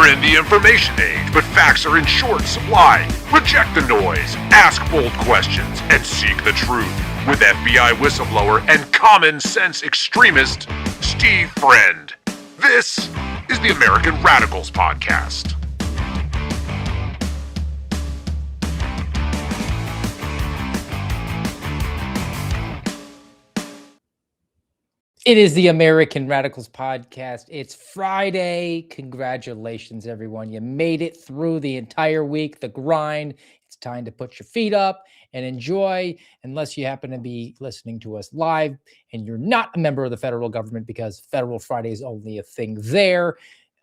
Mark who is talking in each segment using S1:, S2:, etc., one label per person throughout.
S1: We're in the information age, but facts are in short supply. Reject the noise, ask bold questions, and seek the truth with FBI whistleblower and common sense extremist, Steve Friend. This is the American Radicals Podcast.
S2: It is the American Radicals Podcast. It's Friday. Congratulations, everyone. You made it through the entire week, the grind. It's time to put your feet up and enjoy, unless you happen to be listening to us live and you're not a member of the federal government, because Federal Friday is only a thing there.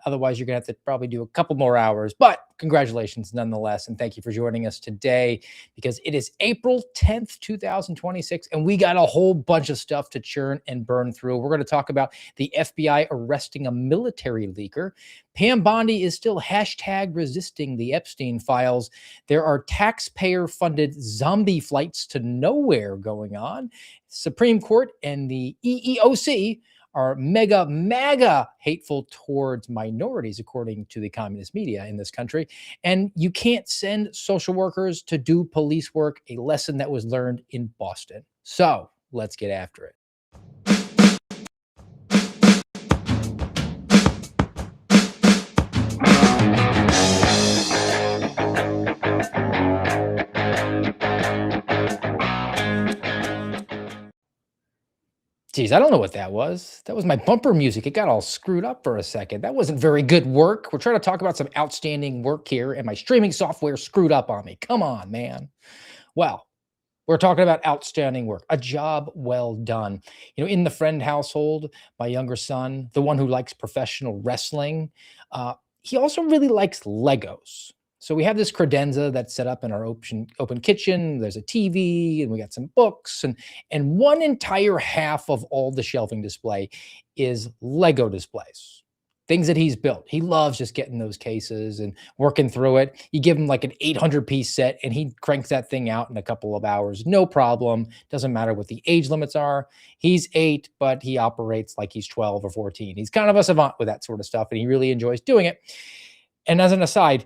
S2: Otherwise, you're going to have to probably do a couple more hours, but congratulations nonetheless. And thank you for joining us today, because it is April 10th, 2026, and we got a whole bunch of stuff to churn and burn through. We're going to talk about the FBI arresting a military leaker. Pam Bondi is still hashtag resisting the Epstein files. There are taxpayer-funded zombie flights to nowhere going on. Supreme Court and the EEOC are mega hateful towards minorities, according to the communist media in this country. And you can't send social workers to do police work, a lesson that was learned in Boston. So let's get after it. Geez, I don't know what that was. That was my bumper music. It got all screwed up for a second. That wasn't very good work. We're trying to talk about some outstanding work here, and my streaming software screwed up on me. Come on, man. Well, we're talking about outstanding work, a job well done. You know, in the Friend household, my younger son, the one who likes professional wrestling, he also really likes Legos. So we have this credenza that's set up in our open kitchen. There's a TV, and we got some books, and one entire half of all the shelving display is Lego displays, things that he's built. He loves just getting those cases and working through it. You give him like an 800-piece set, and he cranks that thing out in a couple of hours, no problem. Doesn't matter what the age limits are. He's 8, but he operates like he's 12 or 14. He's kind of a savant with that sort of stuff, and he really enjoys doing it. And as an aside,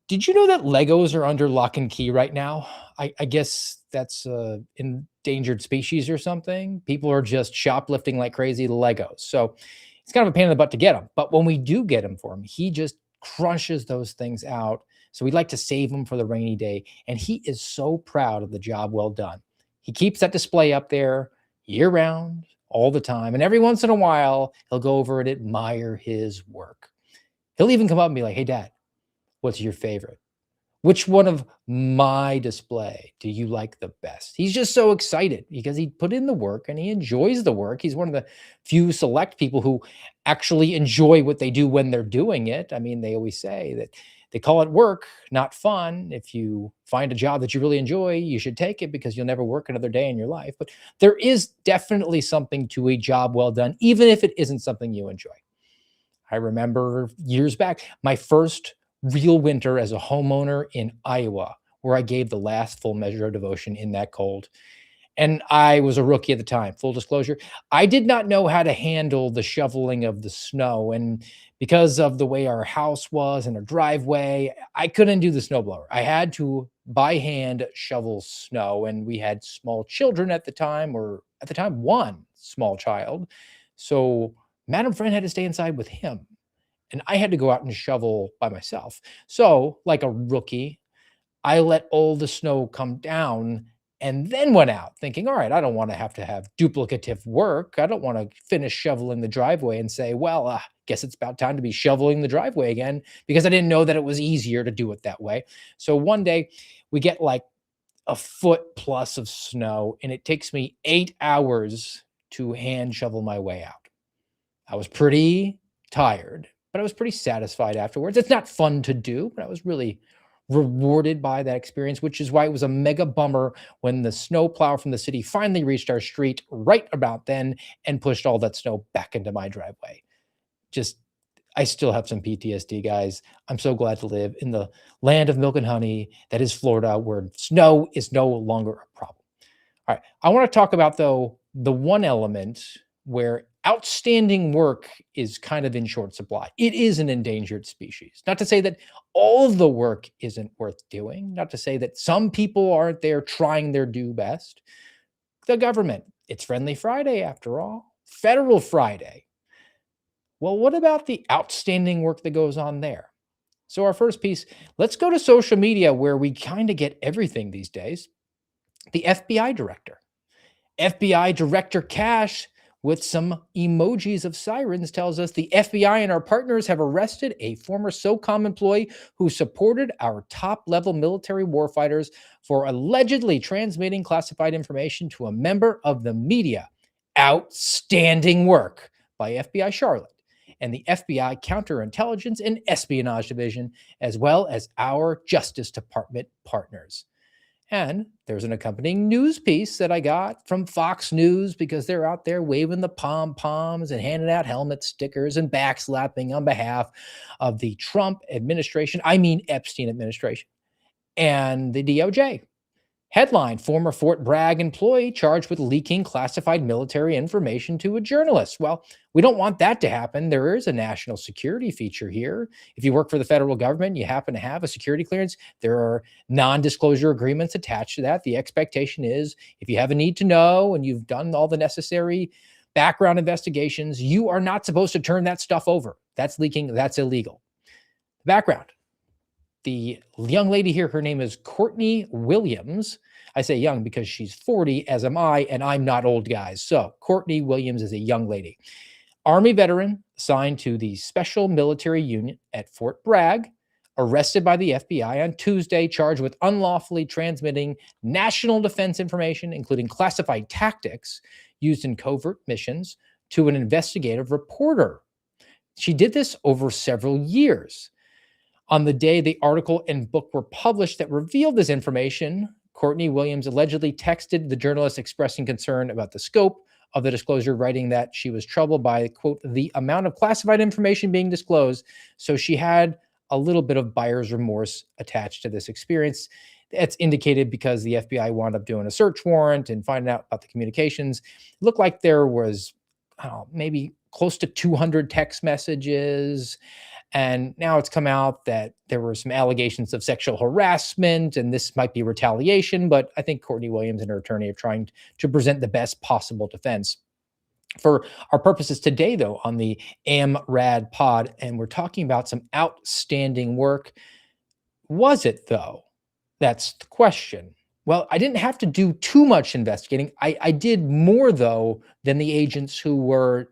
S2: did you know that Legos are under lock and key right now? I guess that's endangered species or something. People are just shoplifting like crazy Legos. So it's kind of a pain in the butt to get them. But when we do get them for him, he just crushes those things out. So we'd like to save them for the rainy day. And he is so proud of the job well done. He keeps that display up there year round, all the time. And every once in a while, he'll go over and admire his work. He'll even come up and be like, "Hey, Dad, what's your favorite? Which one of my display do you like the best?" He's just so excited because he put in the work and he enjoys the work. He's one of the few select people who actually enjoy what they do when they're doing it. I mean, they always say that they call it work, not fun. If you find a job that you really enjoy, you should take it, because you'll never work another day in your life. But there is definitely something to a job well done, even if it isn't something you enjoy. I remember years back, my first real winter as a homeowner in Iowa, where I gave the last full measure of devotion in that cold. And I was a rookie at the time. Full disclosure, I did not know how to handle the shoveling of the snow. And because of the way our house was and our driveway, I couldn't do the snowblower. I had to, by hand, shovel snow. And we had small children at the time, or at the time, one small child. So Madam Friend had to stay inside with him, and I had to go out and shovel by myself. So, like a rookie, I let all the snow come down and then went out thinking, all right, I don't want to have duplicative work. I don't want to finish shoveling the driveway and say, well, guess it's about time to be shoveling the driveway again, because I didn't know that it was easier to do it that way. So one day we get like a foot plus of snow, and it takes me 8 hours to hand shovel my way out. I was pretty tired, but I was pretty satisfied afterwards. It's not fun to do, but I was really rewarded by that experience, which is why it was a mega bummer when the snowplow from the city finally reached our street right about then and pushed all that snow back into my driveway. I still have some PTSD, guys. I'm so glad to live in the land of milk and honey that is Florida, where snow is no longer a problem. All right. I want to talk about, though, the one element where outstanding work is kind of in short supply. It is an endangered species. Not to say that all of the work isn't worth doing, not to say that some people aren't there trying their do best. The government, it's Friendly Friday after all, Federal Friday. Well, what about the outstanding work that goes on there? So, our first piece, let's go to social media where we kind of get everything these days. The FBI director. FBI Director Cash, with some emojis of sirens, tells us the FBI and our partners have arrested a former SOCOM employee who supported our top-level military warfighters for allegedly transmitting classified information to a member of the media. Outstanding work by FBI Charlotte and the FBI Counterintelligence and Espionage Division, as well as our Justice Department partners. And there's an accompanying news piece that I got from Fox News because they're out there waving the pom-poms and handing out helmet stickers and backslapping on behalf of the Trump administration, I mean Epstein administration, and the DOJ. Headline, former Fort Bragg employee charged with leaking classified military information to a journalist. Well, we don't want that to happen. There is a national security feature here. If you work for the federal government, you happen to have a security clearance, there are non-disclosure agreements attached to that. The expectation is if you have a need to know and you've done all the necessary background investigations, you are not supposed to turn that stuff over. That's leaking. That's illegal. Background. The young lady here, her name is Courtney Williams. I say young because she's 40, as am I, and I'm not old, guys. So Courtney Williams is a young lady. Army veteran assigned to the Special Military Unit at Fort Bragg, arrested by the FBI on Tuesday, charged with unlawfully transmitting national defense information, including classified tactics used in covert missions, to an investigative reporter. She did this over several years. On the day the article and book were published that revealed this information, Courtney Williams allegedly texted the journalist expressing concern about the scope of the disclosure, writing that she was troubled by, quote, the amount of classified information being disclosed. So she had a little bit of buyer's remorse attached to this experience. That's indicated because the FBI wound up doing a search warrant and finding out about the communications. It looked like there was, I don't know, maybe close to 200 text messages. And now it's come out that there were some allegations of sexual harassment, and this might be retaliation. But I think Courtney Williams and her attorney are trying to present the best possible defense. For our purposes today, though, on the AMRAD pod, and we're talking about some outstanding work. Was it, though? That's the question. Well, I didn't have to do too much investigating. I did more, though, than the agents who were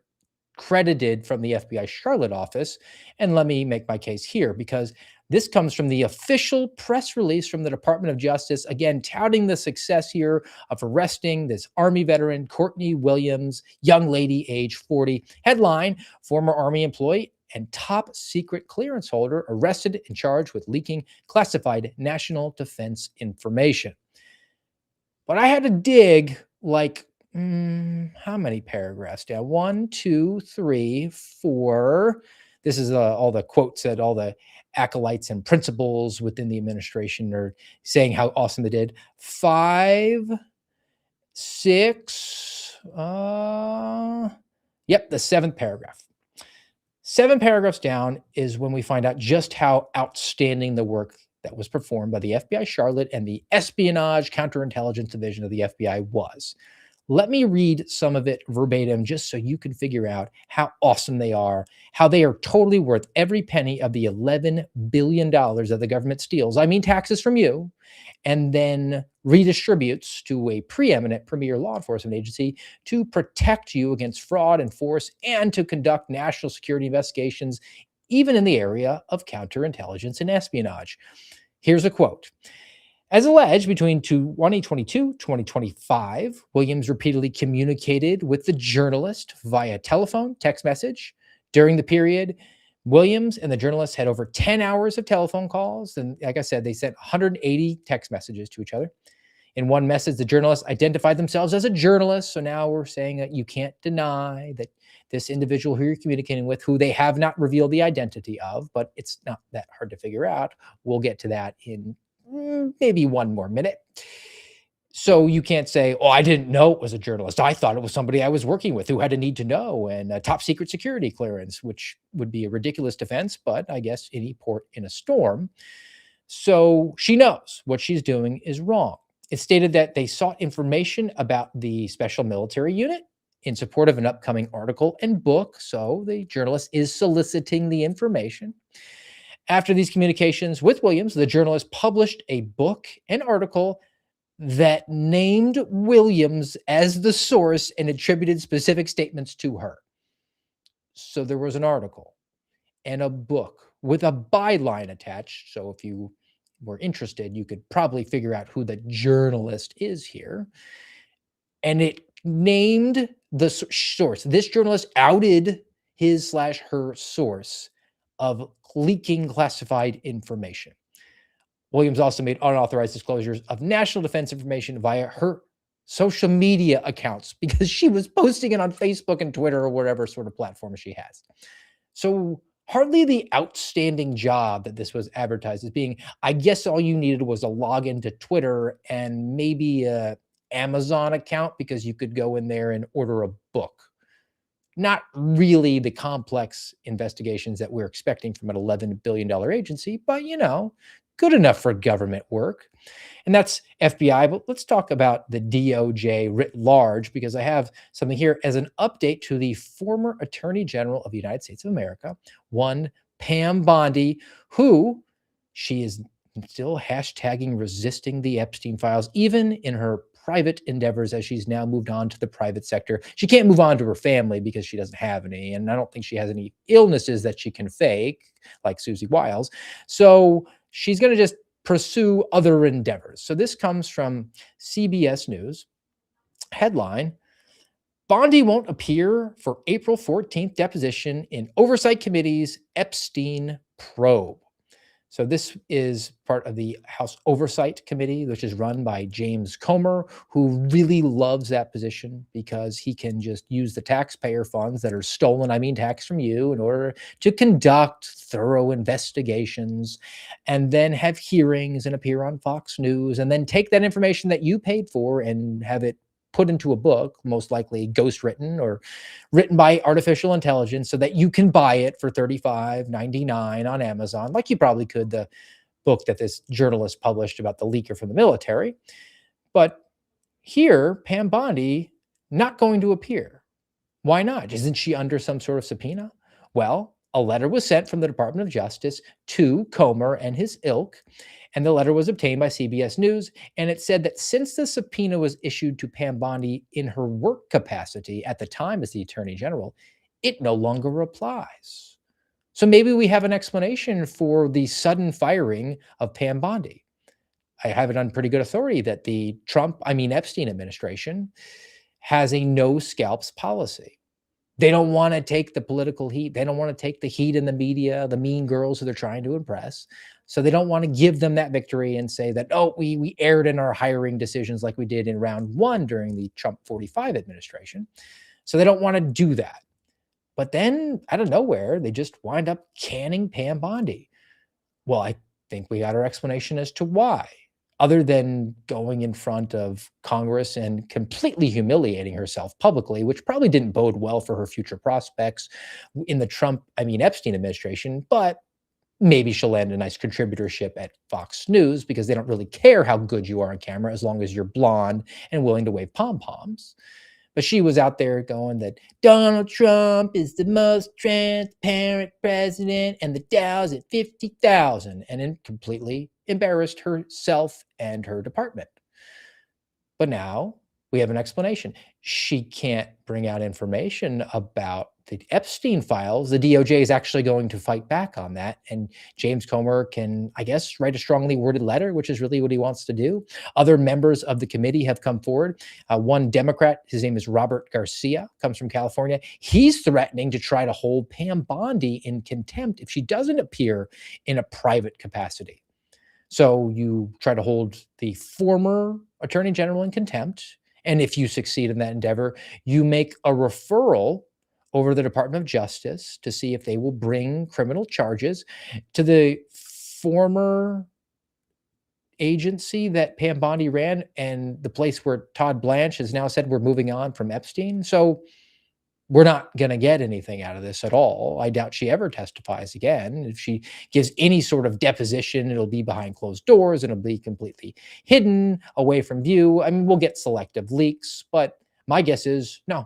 S2: credited from the FBI Charlotte office. And let me make my case here, because this comes from the official press release from the Department of Justice, again, touting the success here of arresting this Army veteran, Courtney Williams, young lady, age 40. Headline, former Army employee and top secret clearance holder arrested and charged with leaking classified national defense information. But I had to dig like how many paragraphs down? 1, 2, 3, 4. This is all the quotes that all the acolytes and principals within the administration are saying how awesome they did. 5, 6. Yep, the 7th paragraph. 7 paragraphs down is when we find out just how outstanding the work that was performed by the FBI Charlotte and the Espionage Counterintelligence Division of the FBI was. Let me read some of it verbatim just so you can figure out how awesome they are, how they are totally worth every penny of the $11 billion that the government steals, I mean taxes from you, and then redistributes to a preeminent premier law enforcement agency to protect you against fraud and force and to conduct national security investigations, even in the area of counterintelligence and espionage. Here's a quote. As alleged, between 2022-2025, Williams repeatedly communicated with the journalist via telephone, text message. During the period, Williams and the journalist had over 10 hours of telephone calls. And like I said, they sent 180 text messages to each other. In one message, the journalists identified themselves as a journalist. So now we're saying that you can't deny that this individual who you're communicating with, who they have not revealed the identity of, but it's not that hard to figure out. We'll get to that in maybe one more minute. So you can't say, "Oh, I didn't know it was a journalist. I thought it was somebody I was working with who had a need to know and a top secret security clearance," which would be a ridiculous defense, but I guess any port in a storm. So she knows what she's doing is wrong. It stated that they sought information about the special military unit in support of an upcoming article and book. So the journalist is soliciting the information. After these communications with Williams, the journalist published a book and article that named Williams as the source and attributed specific statements to her. So there was an article and a book with a byline attached. So if you were interested, you could probably figure out who the journalist is here. And it named the source. This journalist outed his/her source of leaking classified information. Williams also made unauthorized disclosures of national defense information via her social media accounts because she was posting it on Facebook and Twitter or whatever sort of platform she has. So hardly the outstanding job that this was advertised as being. I guess all you needed was a login to Twitter and maybe a Amazon account because you could go in there and order a book. Not really the complex investigations that we're expecting from an $11 billion agency, but good enough for government work. And that's FBI. But let's talk about the DOJ writ large, because I have something here as an update to the former Attorney General of the United States of America, one Pam Bondi, who she is still hashtagging resisting the Epstein files, even in her private endeavors, as she's now moved on to the private sector. She can't move on to her family because she doesn't have any, and I don't think she has any illnesses that she can fake, like Susie Wiles. So she's going to just pursue other endeavors. So this comes from CBS News. Headline: Bondi won't appear for April 14th deposition in Oversight Committee's Epstein probe. So this is part of the House Oversight Committee, which is run by James Comer, who really loves that position because he can just use the taxpayer funds that are stolen, tax from you, in order to conduct thorough investigations and then have hearings and appear on Fox News and then take that information that you paid for and have it put into a book, most likely ghostwritten or written by artificial intelligence, so that you can buy it for $35.99 on Amazon, like you probably could the book that this journalist published about the leaker from the military. But here, Pam Bondi not going to appear. Why not? Isn't she under some sort of subpoena? Well, a letter was sent from the Department of Justice to Comer and his ilk, and the letter was obtained by CBS News, and it said that since the subpoena was issued to Pam Bondi in her work capacity at the time as the Attorney General, it no longer applies. So maybe we have an explanation for the sudden firing of Pam Bondi. I have it on pretty good authority that the Epstein administration has a no scalps policy. They don't want to take the political heat. They don't want to take the heat in the media, the mean girls who they're trying to impress. So they don't want to give them that victory and say that, oh, we erred in our hiring decisions like we did in round one during the Trump 45 administration. So they don't want to do that. But then out of nowhere, they just wind up canning Pam Bondi. Well, I think we got our explanation as to why, other than going in front of Congress and completely humiliating herself publicly, which probably didn't bode well for her future prospects in the Epstein administration. But maybe she'll land a nice contributorship at Fox News because they don't really care how good you are on camera as long as you're blonde and willing to wave pom-poms. But she was out there going that Donald Trump is the most transparent president and the Dow's at 50,000, and then completely embarrassed herself and her department. But now we have an explanation. She can't bring out information about the Epstein files. The DOJ is actually going to fight back on that. And James Comer can, I guess, write a strongly worded letter, which is really what he wants to do. Other members of the committee have come forward. One Democrat, his name is Robert Garcia, comes from California. He's threatening to try to hold Pam Bondi in contempt if she doesn't appear in a private capacity. So you try to hold the former Attorney General in contempt. And if you succeed in that endeavor, you make a referral over the Department of Justice to see if they will bring criminal charges to the former agency that Pam Bondi ran and the place where Todd Blanche has now said we're moving on from Epstein. So we're not going to get anything out of this at all. I doubt she ever testifies again. If she gives any sort of deposition, it'll be behind closed doors and it'll be completely hidden away from view. I mean, we'll get selective leaks, but my guess is no,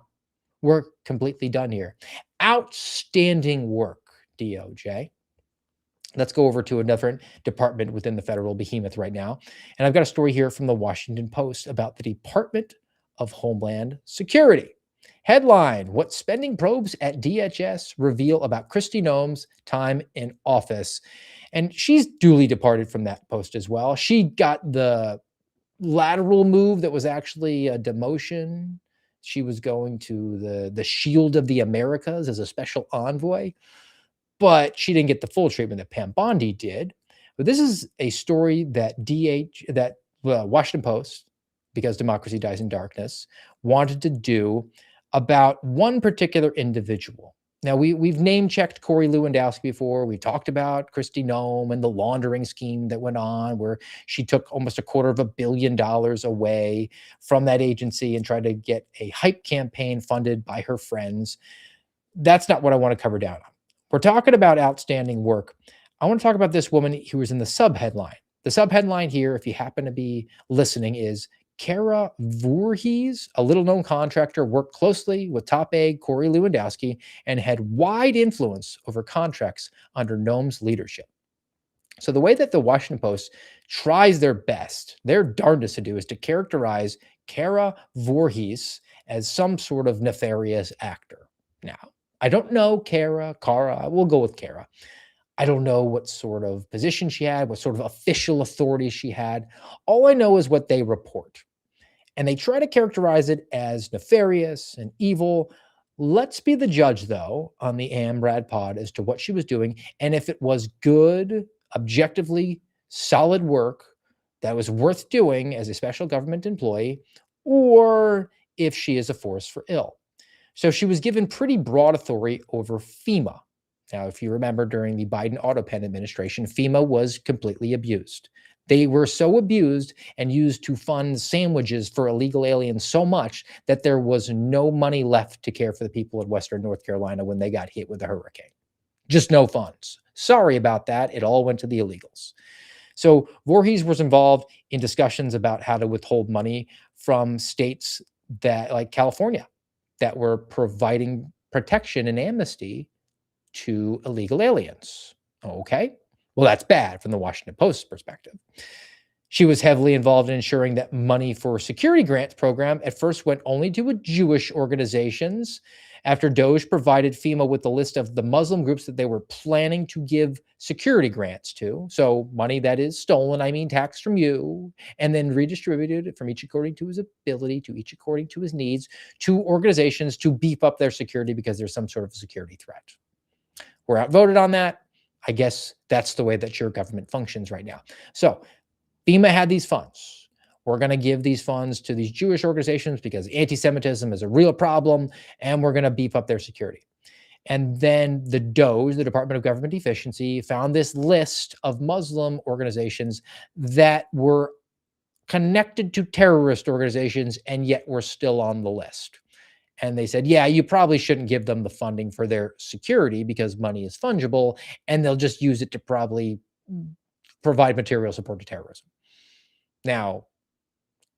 S2: we're completely done here. Outstanding work, DOJ. Let's go over to a different department within the federal behemoth right now. And I've got a story here from the Washington Post about the Department of Homeland Security. Headline: What spending probes at DHS reveal about Kristi Noem's time in office. And she's duly departed from that post as well. She got the lateral move that was actually a demotion. She was going to the Shield of the Americas as a special envoy, but she didn't get the full treatment that Pam Bondi did. But this is a story that Washington Post, because democracy dies in darkness, wanted to do about one particular individual. Now, we've name-checked Corey Lewandowski before. We talked about Kristi Noem and the laundering scheme that went on where she took almost $250 million away from that agency and tried to get a hype campaign funded by her friends. That's not what I want to cover down on. We're talking about outstanding work. I want to talk about this woman who was in the subheadline. The subheadline here, if you happen to be listening, is Kara Voorhees, a little-known contractor, worked closely with top aide Corey Lewandowski and had wide influence over contracts under Noem's leadership. So the way that the Washington Post tries their best, their darndest to do, is to characterize Kara Voorhees as some sort of nefarious actor. Now, I don't know Kara, we'll go with Kara. I don't know what sort of position she had, what sort of official authority she had. All I know is what they report. And they try to characterize it as nefarious and evil. Let's be the judge, though, on the AMRAD pod as to what she was doing and if it was good, objectively solid work that was worth doing as a special government employee, or if she is a force for ill. So she was given pretty broad authority over FEMA. Now, if you remember, during the Biden Autopen administration, FEMA was completely abused. They were so abused and used to fund sandwiches for illegal aliens so much that there was no money left to care for the people in Western North Carolina when they got hit with a hurricane. Just no funds. Sorry about that. It all went to the illegals. So Voorhees was involved in discussions about how to withhold money from states that, like California, that were providing protection and amnesty to illegal aliens. Okay, well, that's bad from the Washington Post's perspective. She was heavily involved in ensuring that money for security grants program at first went only to Jewish organizations. After DOJ provided FEMA with the list of the Muslim groups that they were planning to give security grants to, so money that is stolen, I mean taxed from you, and then redistributed from each according to his ability, to each according to his needs, to organizations to beef up their security because there's some sort of security threat. We're outvoted on that. I guess that's the way that your government functions right now. So FEMA had these funds. We're going to give these funds to these Jewish organizations because anti-Semitism is a real problem, and we're going to beef up their security. And then the DOJ, the Department of Government Efficiency, found this list of Muslim organizations that were connected to terrorist organizations and yet were still on the list. And they said, yeah, you probably shouldn't give them the funding for their security because money is fungible, and they'll just use it to probably provide material support to terrorism. Now,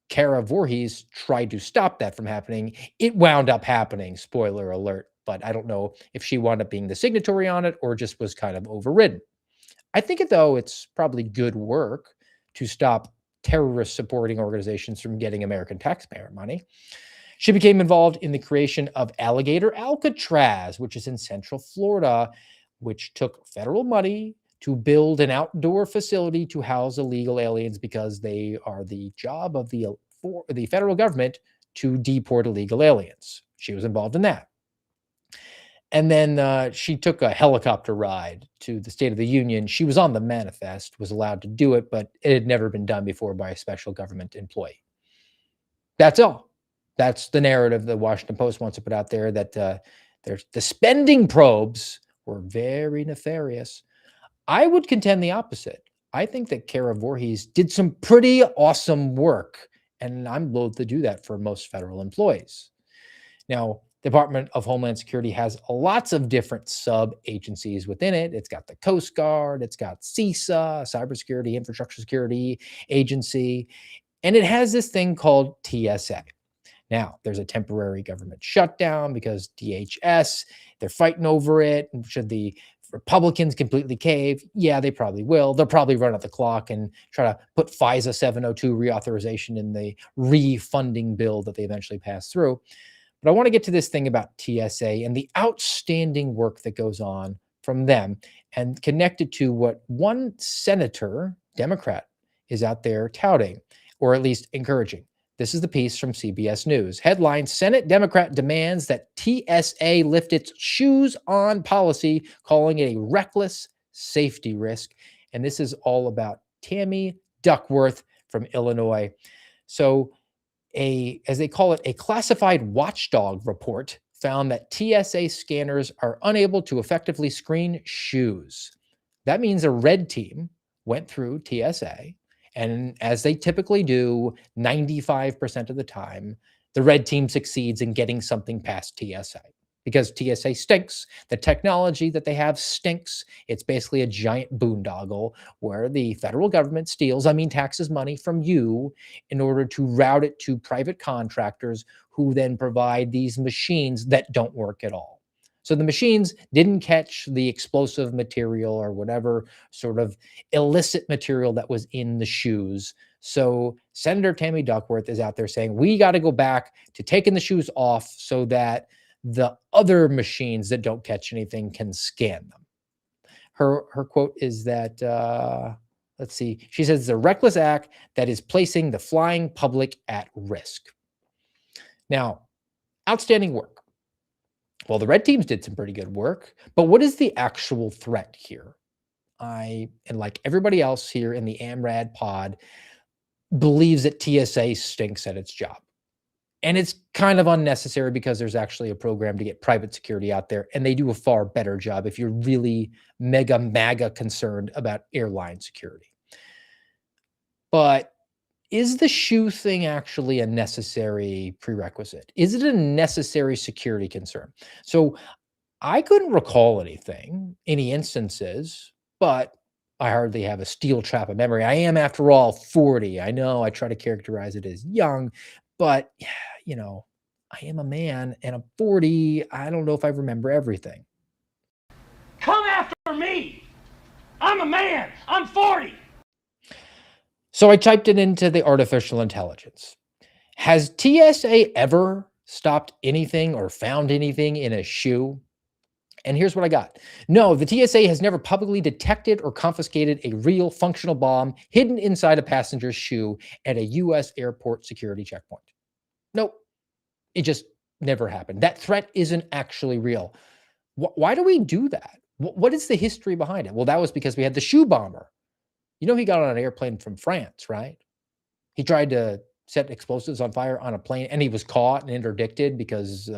S2: Kara Voorhees tried to stop that from happening. It wound up happening, spoiler alert, but I don't know if she wound up being the signatory on it or just was kind of overridden. I think, though, it's probably good work to stop terrorist supporting organizations from getting American taxpayer money. She became involved in the creation of Alligator Alcatraz, which is in Central Florida, which took federal money to build an outdoor facility to house illegal aliens because they are the job of the federal government to deport illegal aliens. She was involved in that. And then she took a helicopter ride to the State of the Union. She was on the manifest, was allowed to do it, but it had never been done before by a special government employee. That's all. That's the narrative the Washington Post wants to put out there, that the spending probes were very nefarious. I would contend the opposite. I think that Kara Voorhees did some pretty awesome work, and I'm loath to do that for most federal employees. Now, the Department of Homeland Security has lots of different sub-agencies within it. It's got the Coast Guard, it's got CISA, Cybersecurity Infrastructure Security Agency, and it has this thing called TSA. Now, there's a temporary government shutdown because DHS, they're fighting over it. And should the Republicans completely cave? Yeah, they probably will. They'll probably run out the clock and try to put FISA 702 reauthorization in the refunding bill that they eventually pass through. But I want to get to this thing about TSA and the outstanding work that goes on from them and connect it to what one senator, Democrat, is out there touting, or at least encouraging. This is the piece from CBS News. Headline: Senate Democrat demands that TSA lift its shoes on policy, calling it a reckless safety risk. And this is all about Tammy Duckworth from Illinois. So as they call it, a classified watchdog report found that TSA scanners are unable to effectively screen shoes. That means a red team went through TSA, and as they typically do, 95% of the time, the red team succeeds in getting something past TSA because TSA stinks. The technology that they have stinks. It's basically a giant boondoggle where the federal government steals, taxes money from you in order to route it to private contractors who then provide these machines that don't work at all. So the machines didn't catch the explosive material or whatever sort of illicit material that was in the shoes. So Senator Tammy Duckworth is out there saying, we got to go back to taking the shoes off so that the other machines that don't catch anything can scan them. Her quote is that, let's see, she says, it's a reckless act that is placing the flying public at risk. Now, outstanding work. Well, the red teams did some pretty good work, but what is the actual threat here? And like everybody else here in the AMRAD pod, believes that TSA stinks at its job. And it's kind of unnecessary because there's actually a program to get private security out there, and they do a far better job if you're really mega concerned about airline security. But is the shoe thing actually a necessary prerequisite? Is it a necessary security concern? So I couldn't recall any instances, but I hardly have a steel trap of memory. I am, after all, 40. I know I try to characterize it as young, but I am a man and I'm 40. I don't know if I remember everything.
S3: Come after me. I'm a man. I'm 40.
S2: So I typed it into the artificial intelligence. Has TSA ever stopped anything or found anything in a shoe? And here's what I got. No, the TSA has never publicly detected or confiscated a real functional bomb hidden inside a passenger's shoe at a U.S. airport security checkpoint. Nope. It just never happened. That threat isn't actually real. Why do we do that? What is the history behind it? Well, that was because we had the shoe bomber. He got on an airplane from France, right? He tried to set explosives on fire on a plane, and he was caught and interdicted because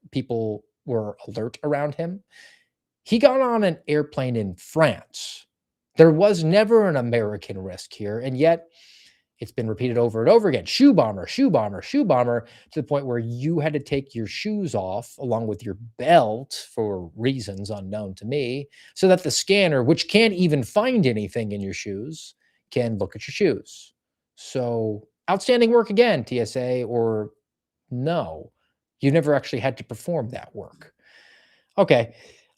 S2: people were alert around him. He got on an airplane in France. There was never an American risk here, and yet it's been repeated over and over again. Shoe bomber, shoe bomber, shoe bomber, to the point where you had to take your shoes off along with your belt for reasons unknown to me, so that the scanner, which can't even find anything in your shoes, can look at your shoes. So outstanding work again, TSA, or no, you never actually had to perform that work. Okay,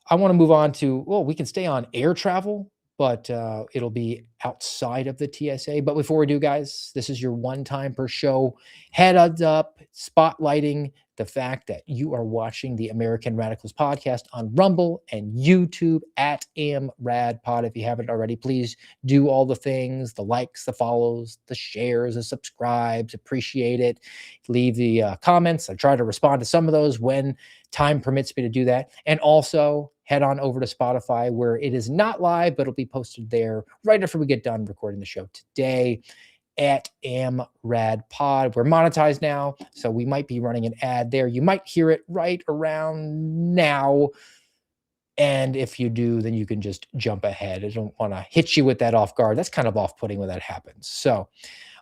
S2: I want to move on to, we can stay on air travel, but it'll be outside of the TSA. But before we do, guys, this is your one time per show heads up, spotlighting the fact that you are watching the American Radicals podcast on Rumble and YouTube at AmRadPod. If you haven't already, please do all the things, the likes, the follows, the shares, the subscribes, appreciate it. Leave the comments. I try to respond to some of those when time permits me to do that. And also head on over to Spotify, where it is not live, but it'll be posted there right after we get done recording the show today at AmRadPod. We're monetized now, so we might be running an ad there. You might hear it right around now. And if you do, then you can just jump ahead. I don't want to hit you with that off guard. That's kind of off-putting when that happens. So,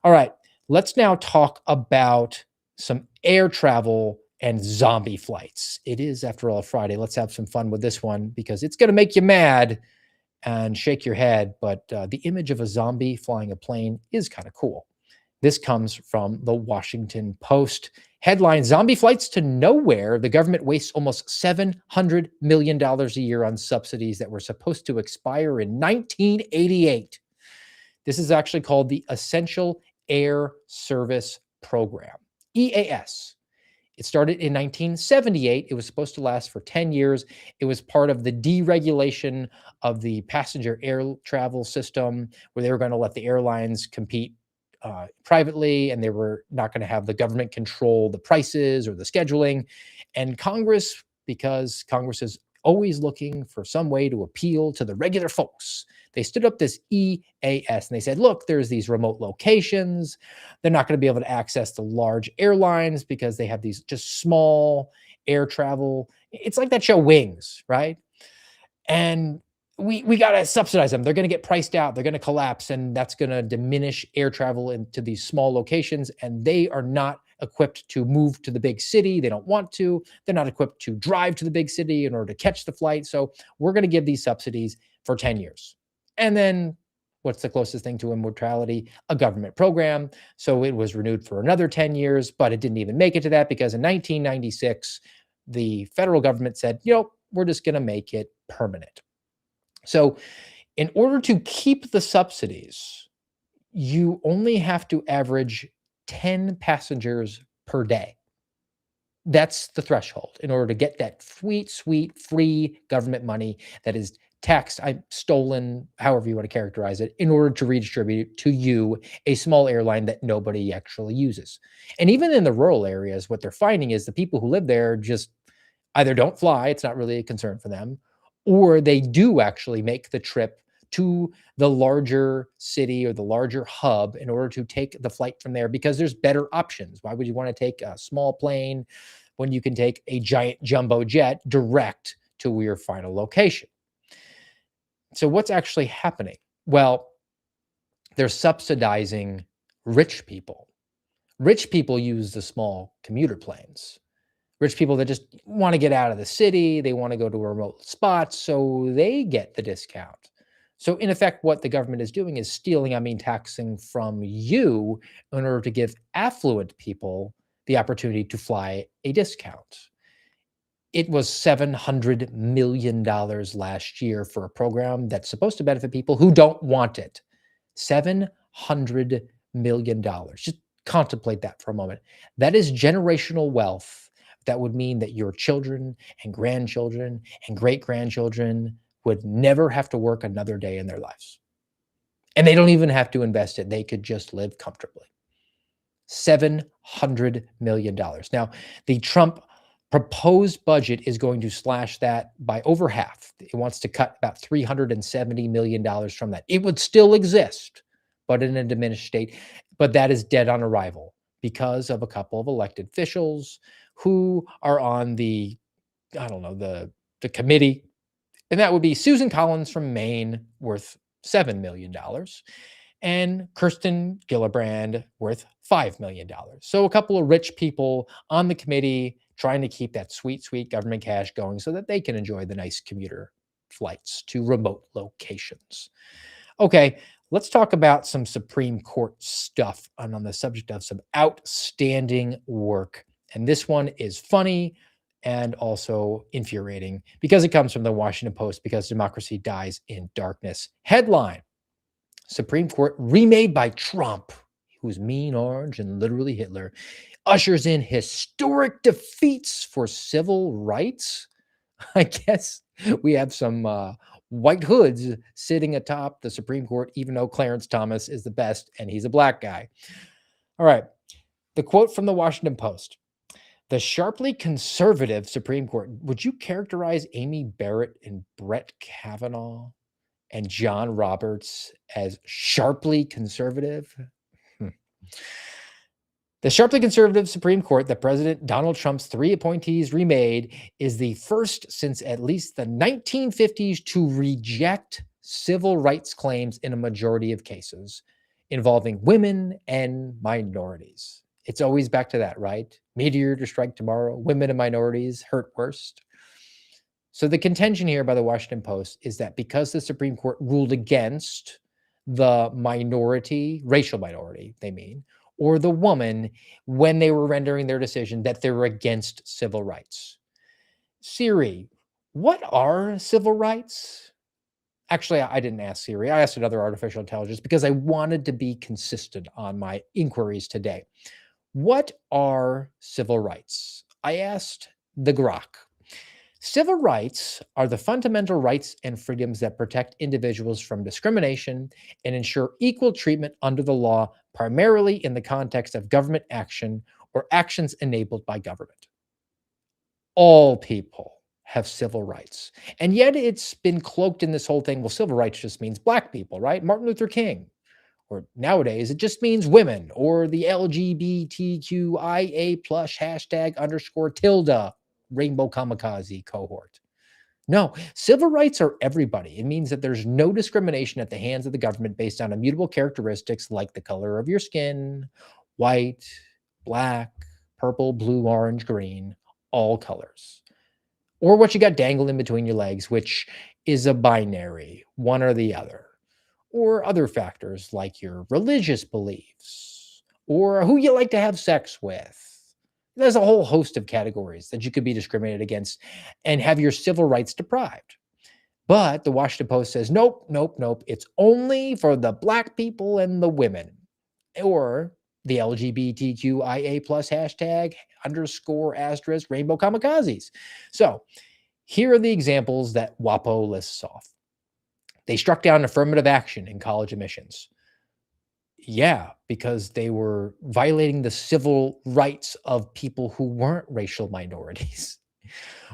S2: all right, let's now talk about some air travel and zombie flights. It is, after all, Friday. Let's have some fun with this one because it's going to make you mad and shake your head. But the image of a zombie flying a plane is kind of cool. This comes from the Washington Post. Headline: Zombie flights to nowhere. The government wastes almost $700 million a year on subsidies that were supposed to expire in 1988. This is actually called the Essential Air Service Program, EAS. It started in 1978. It was supposed to last for 10 years. It was part of the deregulation of the passenger air travel system, where they were going to let the airlines compete privately, and they were not going to have the government control the prices or the scheduling. And Congress, because Congress is always looking for some way to appeal to the regular folks, they stood up this EAS and they said, look, there's these remote locations. They're not going to be able to access the large airlines because they have these just small air travel. It's like that show Wings, right? And we got to subsidize them. They're going to get priced out. They're going to collapse, and that's going to diminish air travel into these small locations. And they are not equipped to move to the big city. They don't want to. They're not equipped to drive to the big city in order to catch the flight. So we're going to give these subsidies for 10 years. And then what's the closest thing to immortality? A government program. So it was renewed for another 10 years, but it didn't even make it to that because in 1996, the federal government said, we're just going to make it permanent. So in order to keep the subsidies, you only have to average 10 passengers per day. That's the threshold in order to get that sweet, sweet, free government money that is taxed, stolen, however you want to characterize it, in order to redistribute to you, a small airline that nobody actually uses. And even in the rural areas, what they're finding is the people who live there just either don't fly, it's not really a concern for them, or they do actually make the trip to the larger city or the larger hub in order to take the flight from there because there's better options. Why would you want to take a small plane when you can take a giant jumbo jet direct to your final location? So what's actually happening? Well, they're subsidizing rich people. Rich people use the small commuter planes. Rich people that just want to get out of the city, they want to go to a remote spot, so they get the discount. So in effect, what the government is doing is taxing from you in order to give affluent people the opportunity to fly a discount. It was $700 million last year for a program that's supposed to benefit people who don't want it. $700 million. Just contemplate that for a moment. That is generational wealth. That would mean that your children and grandchildren and great-grandchildren would never have to work another day in their lives. And they don't even have to invest it. They could just live comfortably. $700 million. Now, the Trump proposed budget is going to slash that by over half. It wants to cut about $370 million from that. It would still exist, but in a diminished state. But that is dead on arrival because of a couple of elected officials who are on the committee. And that would be Susan Collins from Maine, worth $7 million, and Kirsten Gillibrand, worth $5 million. So a couple of rich people on the committee trying to keep that sweet, sweet government cash going so that they can enjoy the nice commuter flights to remote locations. Okay, let's talk about some Supreme Court stuff on the subject of some outstanding work. And this one is funny and also infuriating because it comes from the Washington Post, because democracy dies in darkness. Headline: Supreme Court remade by Trump, who's mean orange and literally Hitler, ushers in historic defeats for civil rights. I guess we have some white hoods sitting atop the Supreme Court, even though Clarence Thomas is the best and he's a black guy. All right. The quote from the Washington Post: the sharply conservative Supreme Court. Would you characterize Amy Barrett and Brett Kavanaugh and John Roberts as sharply conservative? The sharply conservative Supreme Court that President Donald Trump's 3 appointees remade is the first since at least the 1950s to reject civil rights claims in a majority of cases involving women and minorities. It's always back to that, right? Meteor to strike tomorrow, women and minorities hurt worst. So the contention here by the Washington Post is that because the Supreme Court ruled against the minority, racial minority, they mean, or the woman when they were rendering their decision, that they were against civil rights. Siri, what are civil rights? Actually, I didn't ask Siri. I asked another artificial intelligence because I wanted to be consistent on my inquiries today. What are civil rights? I asked the Grok. Civil rights are the fundamental rights and freedoms that protect individuals from discrimination and ensure equal treatment under the law, primarily in the context of government action or actions enabled by government. All people have civil rights. And yet it's been cloaked in this whole thing. Well, civil rights just means black people, right? Martin Luther King. Or nowadays, it just means women or the LGBTQIA plus #_ rainbow kamikaze cohort. No, civil rights are everybody. It means that there's no discrimination at the hands of the government based on immutable characteristics like the color of your skin, white, black, purple, blue, orange, green, all colors. Or what you got dangling between your legs, which is a binary, one or the other. Or other factors like your religious beliefs or who you like to have sex with. There's a whole host of categories that you could be discriminated against and have your civil rights deprived. But the Washington Post says, nope. It's only for the black people and the women or the LGBTQIA plus #_ rainbow kamikazes. So here are the examples that WAPO lists off. They struck down affirmative action in college admissions. Yeah, because they were violating the civil rights of people who weren't racial minorities.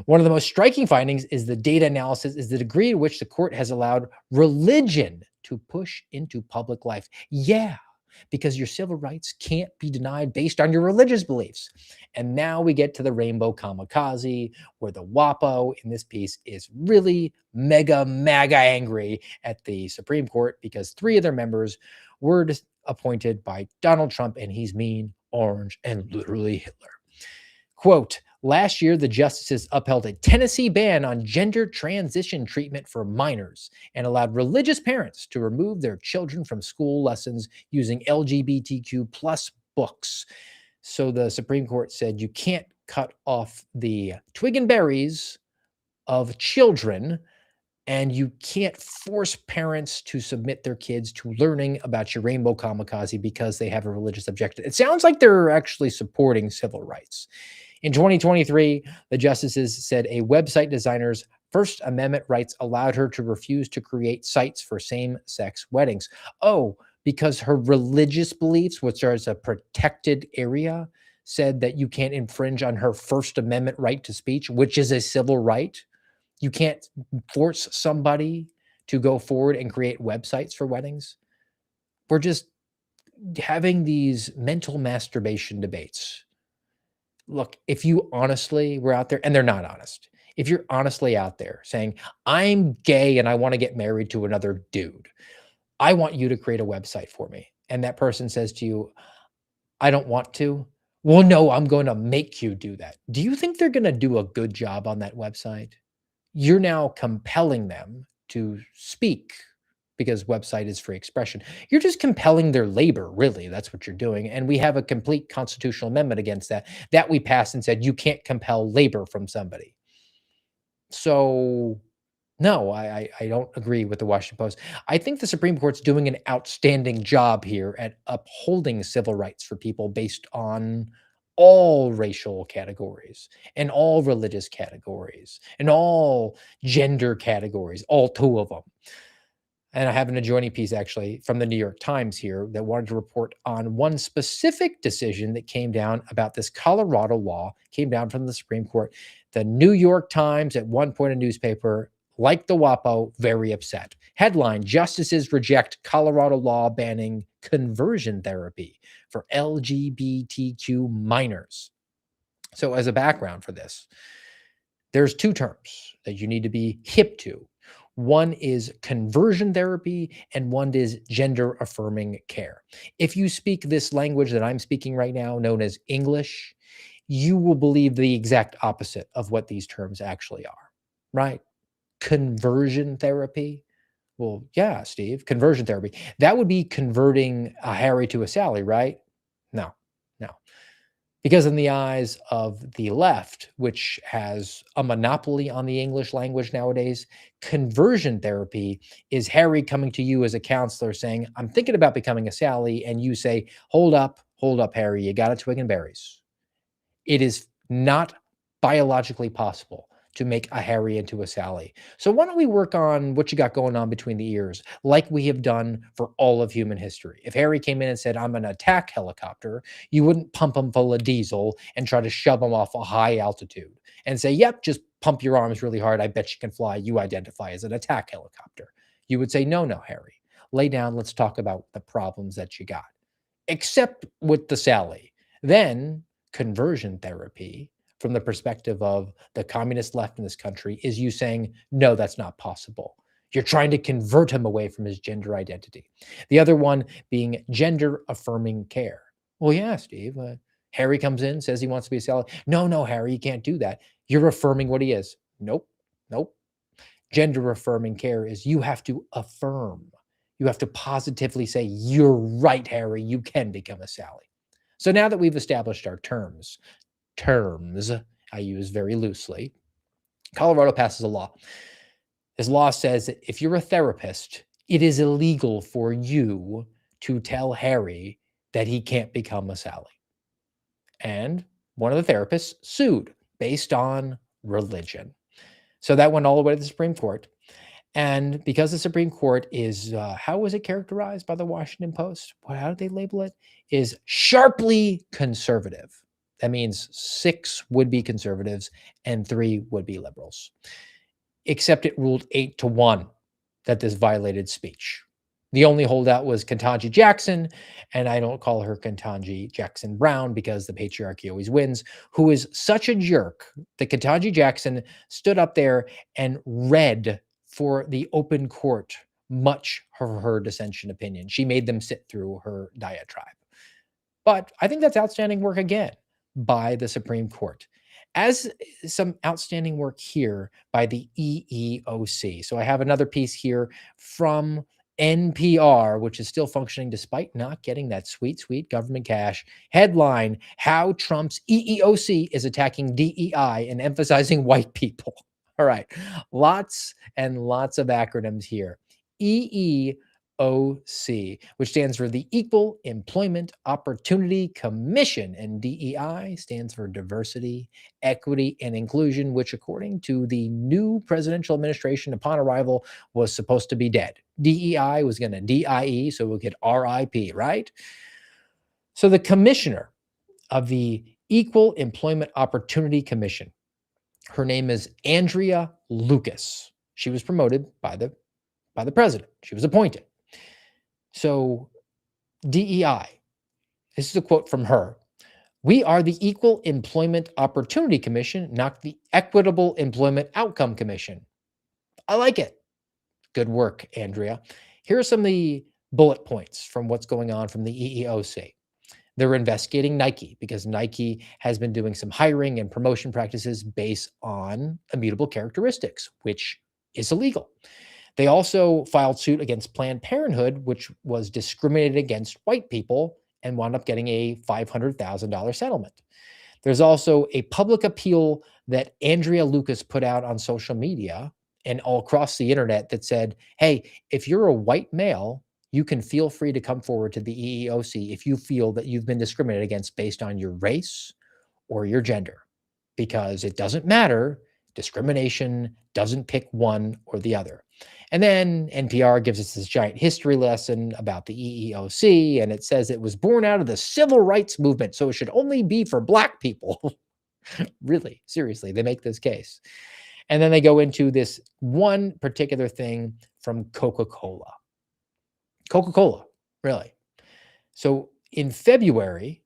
S2: One of the most striking findings is the data analysis is the degree to which the court has allowed religion to push into public life. Yeah, because your civil rights can't be denied based on your religious beliefs. And now we get to the rainbow kamikaze, where the WAPO in this piece is really mega angry at the Supreme Court because 3 of their members were appointed by Donald Trump, and he's mean, orange, and literally Hitler. Quote, last year, the justices upheld a Tennessee ban on gender transition treatment for minors and allowed religious parents to remove their children from school lessons using LGBTQ plus books. So the Supreme Court said you can't cut off the twig and berries of children, and you can't force parents to submit their kids to learning about your rainbow kamikaze because they have a religious objection. It sounds like they're actually supporting civil rights. In 2023, the justices said a website designer's First Amendment rights allowed her to refuse to create sites for same-sex weddings. Oh, because her religious beliefs, which are a protected area, said that you can't infringe on her First Amendment right to speech, which is a civil right. You can't force somebody to go forward and create websites for weddings. We're just having these mental masturbation debates. Look, if you honestly were out there, and they're not honest, if you're honestly out there saying, I'm gay and I want to get married to another dude, I want you to create a website for me. And that person says to you, I don't want to. Well, no, I'm going to make you do that. Do you think they're going to do a good job on that website? You're now compelling them to speak because website is free expression. You're just compelling their labor, really. That's what you're doing. And we have a complete constitutional amendment against that we passed and said you can't compel labor from somebody. So no, I don't agree with the Washington Post. I think the Supreme Court's doing an outstanding job here at upholding civil rights for people based on all racial categories and all religious categories and all gender categories, all 2 of them. And I have an adjoining piece actually from the New York Times here that wanted to report on one specific decision that came down about this Colorado law, came down from the Supreme Court. The New York Times, at one point a newspaper, like the WAPO, very upset. Headline, justices reject Colorado law banning conversion therapy for LGBTQ minors. So as a background for this, there's two terms that you need to be hip to. One is conversion therapy and one is gender affirming care. If you speak this language that I'm speaking right now, known as English, you will believe the exact opposite of what these terms actually are, right? Conversion therapy. Well, yeah, Steve, conversion therapy. That would be converting a Harry to a Sally, right? No, no. Because in the eyes of the left, which has a monopoly on the English language nowadays, conversion therapy is Harry coming to you as a counselor saying, I'm thinking about becoming a Sally. And you say, hold up, Harry, you got a twig and berries. It is not biologically possible to make a Harry into a Sally. So why don't we work on what you got going on between the ears, like we have done for all of human history? If Harry came in and said, I'm an attack helicopter, you wouldn't pump him full of diesel and try to shove him off a high altitude and say, yep, just pump your arms really hard. I bet you can fly. You identify as an attack helicopter. You would say, no, Harry, lay down. Let's talk about the problems that you got, except with the Sally. Then conversion therapy, from the perspective of the communist left in this country, is you saying, no, that's not possible. You're trying to convert him away from his gender identity. The other one being gender affirming care. Well, yeah, Steve, Harry comes in, says he wants to be a Sally. No, Harry, you can't do that. You're affirming what he is. Nope. Gender affirming care is you have to affirm. You have to positively say, you're right, Harry, you can become a Sally. So now that we've established our terms I use very loosely, Colorado passes a law. This law says that if you're a therapist, it is illegal for you to tell Harry that he can't become a Sally. And one of the therapists sued based on religion. So that went all the way to the Supreme Court. And because the Supreme Court is, how was it characterized by the Washington Post? How did they label it? Is sharply conservative. That means 6 would-be conservatives and 3 would-be liberals. Except it ruled 8-1 that this violated speech. The only holdout was Ketanji Jackson, and I don't call her Ketanji Jackson Brown because the patriarchy always wins, who is such a jerk that Ketanji Jackson stood up there and read for the open court much of her dissension opinion. She made them sit through her diatribe. But I think that's outstanding work again by the Supreme Court, as some outstanding work here by the EEOC. So I have another piece here from NPR, which is still functioning despite not getting that sweet, sweet government cash. Headline, How Trump's EEOC is Attacking DEI and Emphasizing White People. All right, lots and lots of acronyms here. EEOC, which stands for the Equal Employment Opportunity Commission, and DEI stands for Diversity, Equity, and Inclusion, which according to the new presidential administration upon arrival was supposed to be dead. DEI was going to DIE, so we'll get RIP, right? So the commissioner of the Equal Employment Opportunity Commission, her name is Andrea Lucas. She was promoted by the president. She was appointed. So DEI, this is a quote from her. We are the Equal Employment Opportunity Commission, not the Equitable Employment Outcome Commission. I like it. Good work, Andrea. Here are some of the bullet points from what's going on from the EEOC. They're investigating Nike because Nike has been doing some hiring and promotion practices based on immutable characteristics, which is illegal. They also filed suit against Planned Parenthood, which was discriminated against white people and wound up getting a $500,000 settlement. There's also a public appeal that Andrea Lucas put out on social media and all across the internet that said, hey, if you're a white male, you can feel free to come forward to the EEOC if you feel that you've been discriminated against based on your race or your gender, because it doesn't matter. Discrimination doesn't pick one or the other. And then NPR gives us this giant history lesson about the EEOC, and it says it was born out of the civil rights movement, so it should only be for Black people. Really, seriously, they make this case. And then they go into this one particular thing from Coca-Cola. Coca-Cola, really. So in February,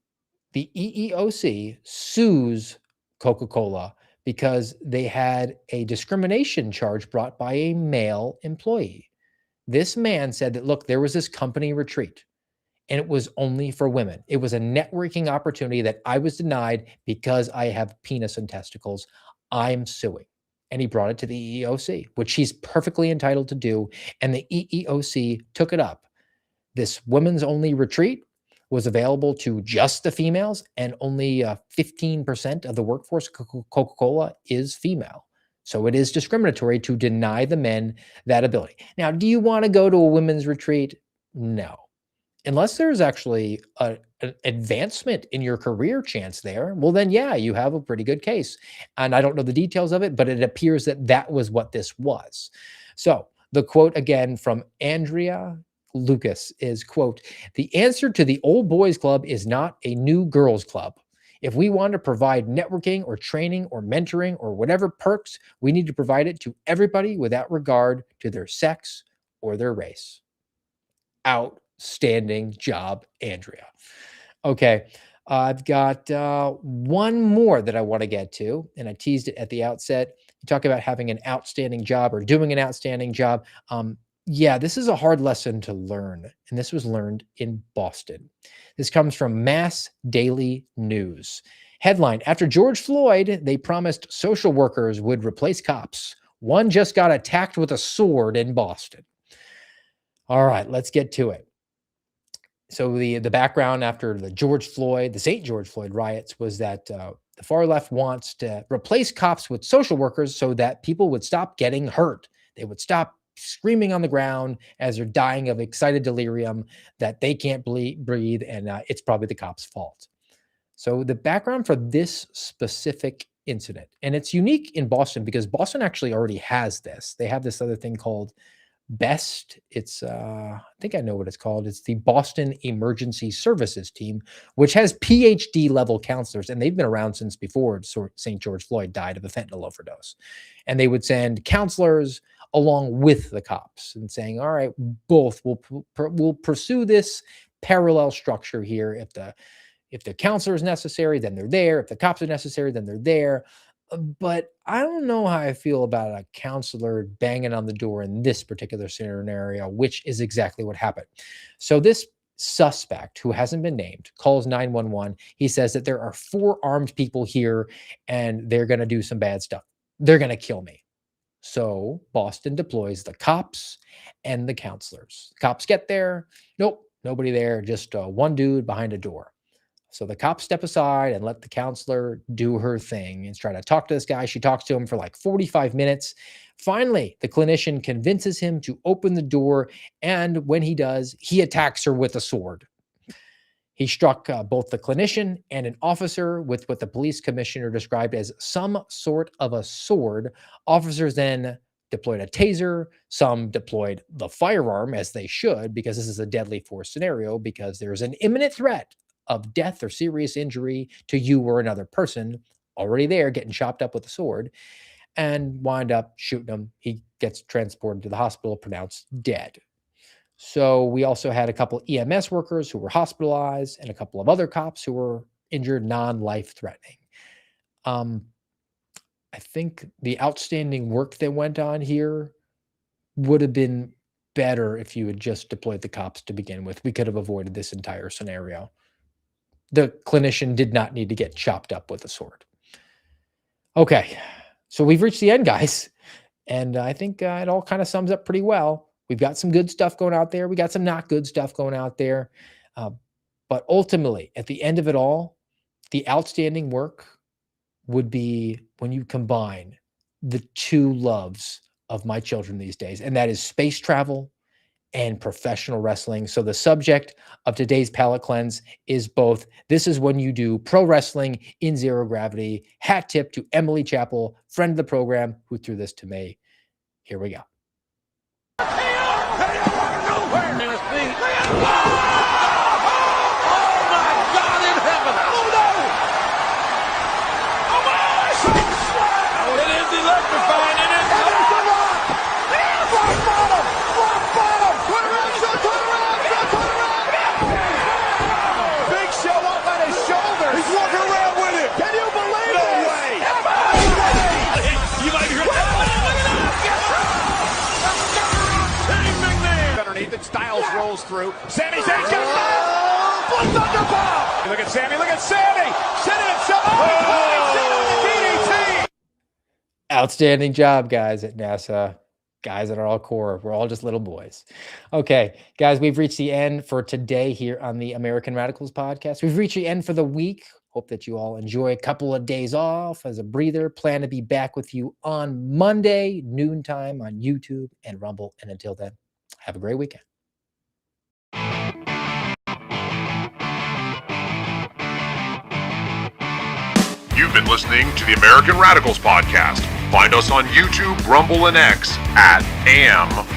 S2: the EEOC sues Coca-Cola because they had a discrimination charge brought by a male employee. This man said that, look, there was this company retreat and it was only for women. It was a networking opportunity that I was denied because I have penis and testicles. I'm suing. And he brought it to the EEOC, which he's perfectly entitled to do. And the EEOC took it up. This women's only retreat was available to just the females, and only 15% of the workforce of Coca-Cola is female. So it is discriminatory to deny the men that ability. Now, do you want to go to a women's retreat? No. Unless there's actually an advancement in your career chance there, well, then, yeah, you have a pretty good case. And I don't know the details of it, but it appears that that was what this was. So the quote again from Andrea Lucas is, quote, "The answer to the old boys club is not a new girls club. If we want to provide networking or training or mentoring or whatever perks, we need to provide it to everybody without regard to their sex or their race." Outstanding job, Andrea. Okay, I've got one more that I want to get to, and I teased it at the outset. You talk about having an outstanding job or doing an outstanding job. Yeah, this is a hard lesson to learn, and this was learned in Boston. This comes from Mass Daily News. Headline: After George Floyd, they promised social workers would replace cops. One just got attacked with a sword in Boston. All right, let's get to it. So the background after the St. George Floyd riots was that the far left wants to replace cops with social workers so that people would stop getting hurt. They would stop screaming on the ground as they're dying of excited delirium that they can't breathe, and it's probably the cops' fault. So the background for this specific incident, and it's unique in Boston because Boston actually already has this. They have this other thing called BEST. It's I think I know what it's called. It's the Boston Emergency Services Team, which has PhD level counselors, and they've been around since before St. George Floyd died of a fentanyl overdose. And they would send counselors along with the cops and saying, all right, both will pursue this parallel structure here. If the counselor is necessary, then they're there. If the cops are necessary, then they're there. But I don't know how I feel about a counselor banging on the door in this particular scenario, which is exactly what happened. So this suspect, who hasn't been named, calls 911. He says that there are 4 armed people here and they're going to do some bad stuff. They're going to kill me. So Boston deploys the cops and the counselors. Cops get there. Nope, nobody there. Just one dude behind a door. So the cops step aside and let the counselor do her thing and try to talk to this guy. She talks to him for like 45 minutes. Finally, the clinician convinces him to open the door. And when he does, he attacks her with a sword. He struck both the clinician and an officer with what the police commissioner described as some sort of a sword. Officers then deployed a taser. Some deployed the firearm, as they should, because this is a deadly force scenario, because there's an imminent threat of death or serious injury to you or another person already there getting chopped up with a sword, and wind up shooting him. He gets transported to the hospital, pronounced dead. So we also had a couple EMS workers who were hospitalized and a couple of other cops who were injured, non-life threatening. I think the outstanding work that went on here would have been better if you had just deployed the cops to begin with. We could have avoided this entire scenario. The clinician did not need to get chopped up with a sword. Okay, so we've reached the end, guys. And I think it all kind of sums up pretty well. We've got some good stuff going out there. We got some not good stuff going out there. But ultimately, at the end of it all, the outstanding work would be when you combine the 2 loves of my children these days, and that is space travel and professional wrestling. So the subject of today's palate cleanse is both. This is when you do pro wrestling in zero gravity. Hat tip to Emily Chappell, friend of the program, who threw this to me. Here we go.
S4: It is the electrifying, and it's
S5: Rock bottom! Turn around! Big Show up on his shoulders. He's walking around with it. Can you believe it? No way.
S4: You might be
S5: Underneath it, Styles rolls through. Sammy's got flipped under bomb. Look at Sammy. Setting himself up.
S2: Outstanding job, guys at NASA. Guys that are all core. We're all just little boys. Okay, guys, we've reached the end for today here on the American Radicals podcast. We've reached the end for the week. Hope that you all enjoy a couple of days off as a breather. Plan to be back with you on Monday, noontime on YouTube and Rumble. And until then, have a great weekend.
S1: You've been listening to the American Radicals podcast. Find us on YouTube, Rumble, and X at AmRadPod.